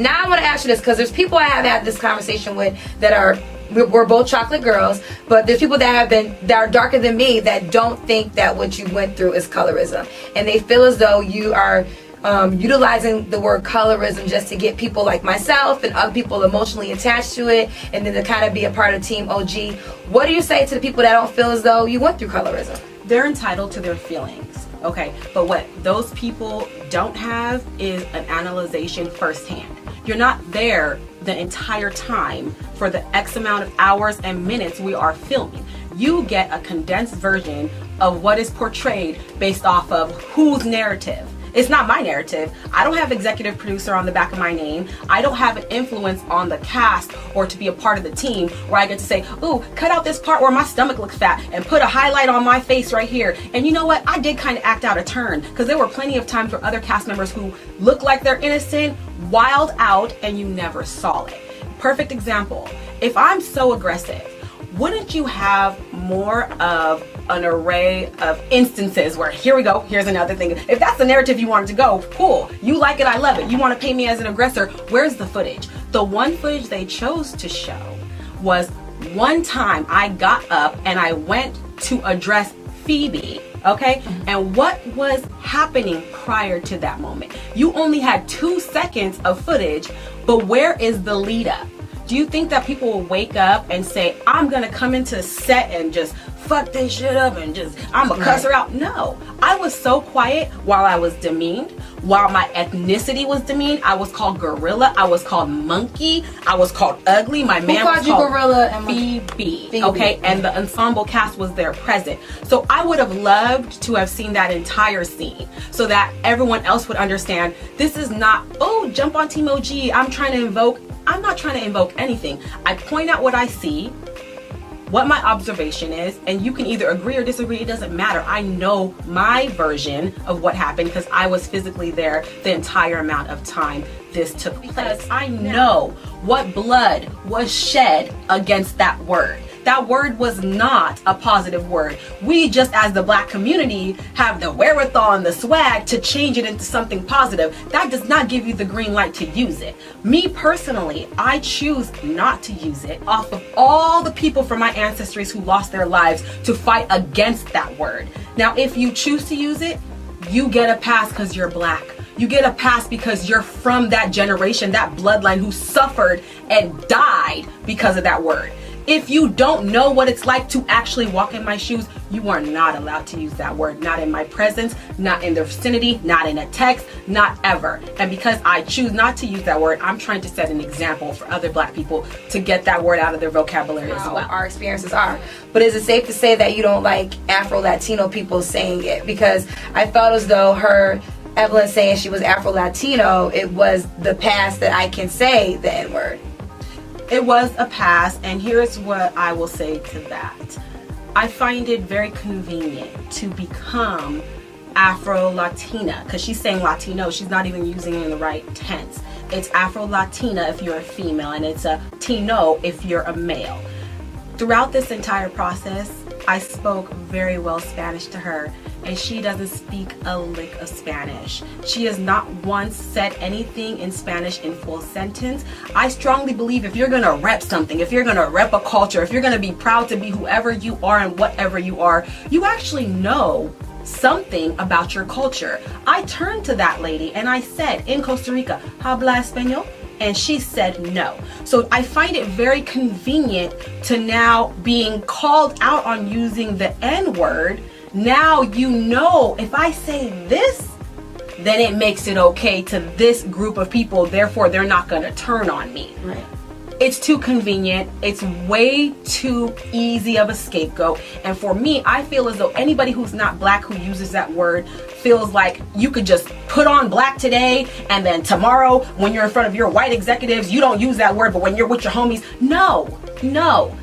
now I want to ask you this, because there's people I have had this conversation with that are, we're both chocolate girls, but there's people that are darker than me that don't think that what you went through is colorism, and they feel as though you are utilizing the word colorism just to get people like myself and other people emotionally attached to it, and then to kind of be a part of Team OG. What do you say to the people that don't feel as though you went through colorism? They're entitled to their feelings, okay? But what those people don't have is an analyzation firsthand. You're not there the entire time for the X amount of hours and minutes we are filming. You get a condensed version of what is portrayed based off of whose narrative. It's not my narrative. I don't have executive producer on the back of my name. I don't have an influence on the cast or to be a part of the team where I get to say, ooh, cut out this part where my stomach looks fat and put a highlight on my face right here. And you know what? I did kind of act out of turn, because there were plenty of times where other cast members who look like they're innocent wild out and you never saw it. Perfect example. If I'm so aggressive, wouldn't you have more of an array of instances where, here we go, here's another thing. If that's the narrative you wanted to go, cool. You like it, I love it. You want to paint me as an aggressor. Where's the footage? The one footage they chose to show was one time I got up and I went to address Phoebe, okay? And what was happening prior to that moment? You only had 2 seconds of footage, but where is the lead up? Do you think that people will wake up and say, I'm gonna come into set and just fuck this shit up and just, I'm gonna cuss her out? No. I was so quiet while I was demeaned, while my ethnicity was demeaned. I was called gorilla, I was called monkey, I was called ugly. My man was called gorilla and Phoebe, okay? And the ensemble cast was there present. So I would have loved to have seen that entire scene so that everyone else would understand this is not, oh, jump on Team OG, I'm not trying to invoke anything. I point out what I see, what my observation is, and you can either agree or disagree. It doesn't matter. I know my version of what happened because I was physically there the entire amount of time this took place. I know what blood was shed against that word. That word was not a positive word. We just, as the Black community, have the wherewithal and the swag to change it into something positive. That does not give you the green light to use it. Me personally, I choose not to use it off of all the people from my ancestors who lost their lives to fight against that word. Now, if you choose to use it, you get a pass because you're Black. You get a pass because you're from that generation, that bloodline who suffered and died because of that word. If you don't know what it's like to actually walk in my shoes, you are not allowed to use that word. Not in my presence, not in the vicinity, not in a text, not ever. And because I choose not to use that word, I'm trying to set an example for other Black people to get that word out of their vocabulary as well. Our experiences are. But is it safe to say that you don't like Afro-Latino people saying it? Because I felt as though Evelyn saying she was Afro-Latino, it was the past that I can say the N-word. It was a pass, and here's what I will say to that. I find it very convenient to become Afro-Latina, because she's saying Latino, she's not even using it in the right tense. It's Afro-Latina if you're a female, and it's a Tino if you're a male. Throughout this entire process, I spoke very well Spanish to her, and she doesn't speak a lick of Spanish. She has not once said anything in Spanish in full sentence. I strongly believe if you're gonna rep something, if you're gonna rep a culture, if you're gonna be proud to be whoever you are and whatever you are, you actually know something about your culture. I turned to that lady and I said, in Costa Rica, ¿habla español? And she said no. So I find it very convenient to now being called out on using the N-word. Now you know if I say this, then it makes it okay to this group of people, therefore they're not gonna turn on me. Right. It's too convenient. It's way too easy of a scapegoat. And for me, I feel as though anybody who's not Black who uses that word feels like you could just put on Black today and then tomorrow when you're in front of your white executives, you don't use that word, but when you're with your homies, no.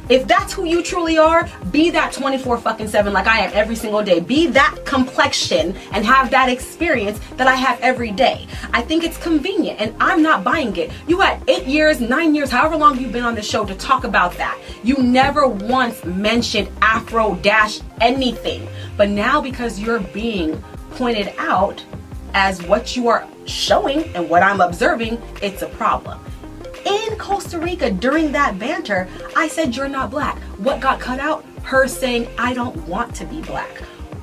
If that's who you truly are, be that 24/7 like I am every single day. Be that complexion and have that experience that I have every day. I think it's convenient and I'm not buying it. You had 8 years, 9 years, however long you've been on the show to talk about that. You never once mentioned Afro-anything. But now because you're being pointed out, as what you are showing and what I'm observing, it's a problem. In Costa Rica, during that banter, I said, you're not black. What got cut out? Her saying, I don't want to be black.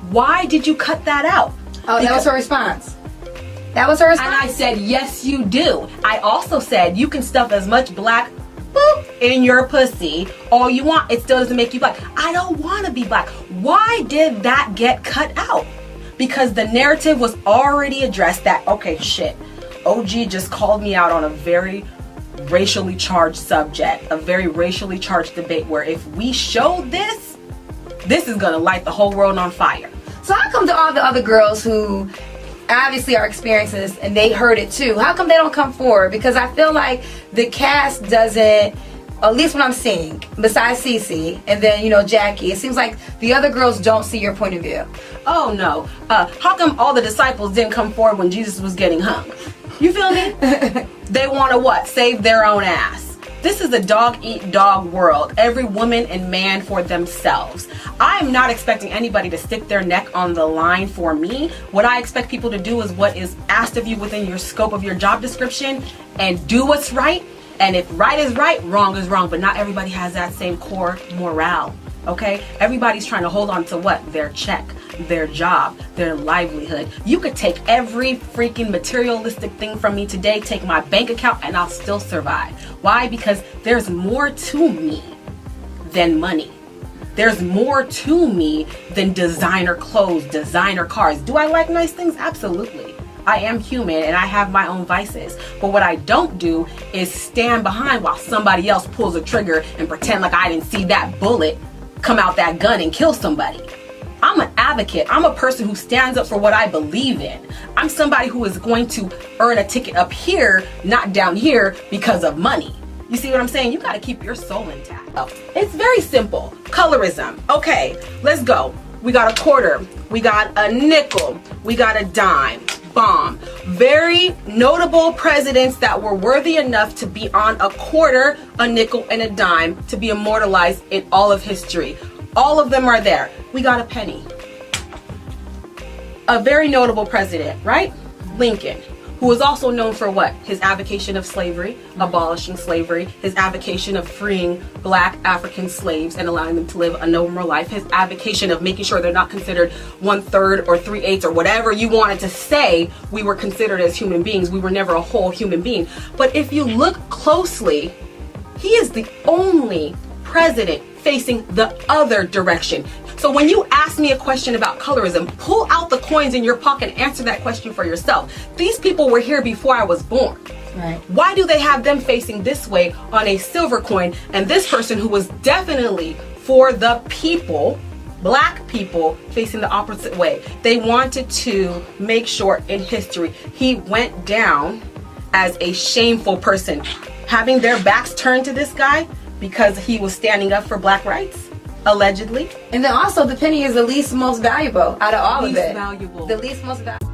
Why did you cut that out? Oh, that was her response. That was her response? And I said, yes, you do. I also said, you can stuff as much black boop in your pussy all you want. It still doesn't make you black. I don't want to be black. Why did that get cut out? Because the narrative was already addressed that, okay, shit, OG just called me out on a very racially charged subject, a very racially charged debate where if we show this is gonna light the whole world on fire. So how come to all the other girls who obviously are experiencing this and they heard it too, how come they don't come forward? Because I feel like the cast doesn't, at least what I'm seeing, besides Cece and then, you know, Jackie, it seems like the other girls don't see your point of view. Oh no, how come all the disciples didn't come forward when Jesus was getting hung? You feel me? They want to what? Save their own ass. This is a dog-eat-dog world. Every woman and man for themselves. I'm not expecting anybody to stick their neck on the line for me. What I expect people to do is what is asked of you within your scope of your job description and do what's right. And if right is right, wrong is wrong. But not everybody has that same core morale. Okay? Everybody's trying to hold on to what? Their check, their job, their livelihood. You could take every freaking materialistic thing from me today, take my bank account, and I'll still survive. Why? Because there's more to me than money. There's more to me than designer clothes, designer cars. Do I like nice things? Absolutely. I am human and I have my own vices. But what I don't do is stand behind while somebody else pulls a trigger and pretend like I didn't see that bullet come out that gun and kill somebody. I'm an advocate. I'm a person who stands up for what I believe in. I'm somebody who is going to earn a ticket up here, not down here because of money. You see what I'm saying? You got to keep your soul intact. Oh, it's very simple. Colorism. Okay, let's go. We got a quarter. We got a nickel. We got a dime. Bomb. Very notable presidents that were worthy enough to be on a quarter, a nickel, and a dime to be immortalized in all of history. All of them are there. We got a penny. A very notable president, right? Lincoln, who was also known for what? His advocacy of slavery, abolishing slavery, his advocacy of freeing black African slaves and allowing them to live a normal life, his advocacy of making sure they're not considered 1/3 or 3/8 or whatever you wanted to say we were considered as human beings. We were never a whole human being. But if you look closely, he is the only president facing the other direction. So when you ask me a question about colorism, pull out the coins in your pocket and answer that question for yourself. These people were here before I was born. Right. Why do they have them facing this way on a silver coin and this person who was definitely for the people, black people, facing the opposite way? They wanted to make sure in history he went down as a shameful person, having their backs turned to this guy because he was standing up for black rights. Allegedly. And then also the penny is the least most valuable out of all of it. Valuable. The least most valuable.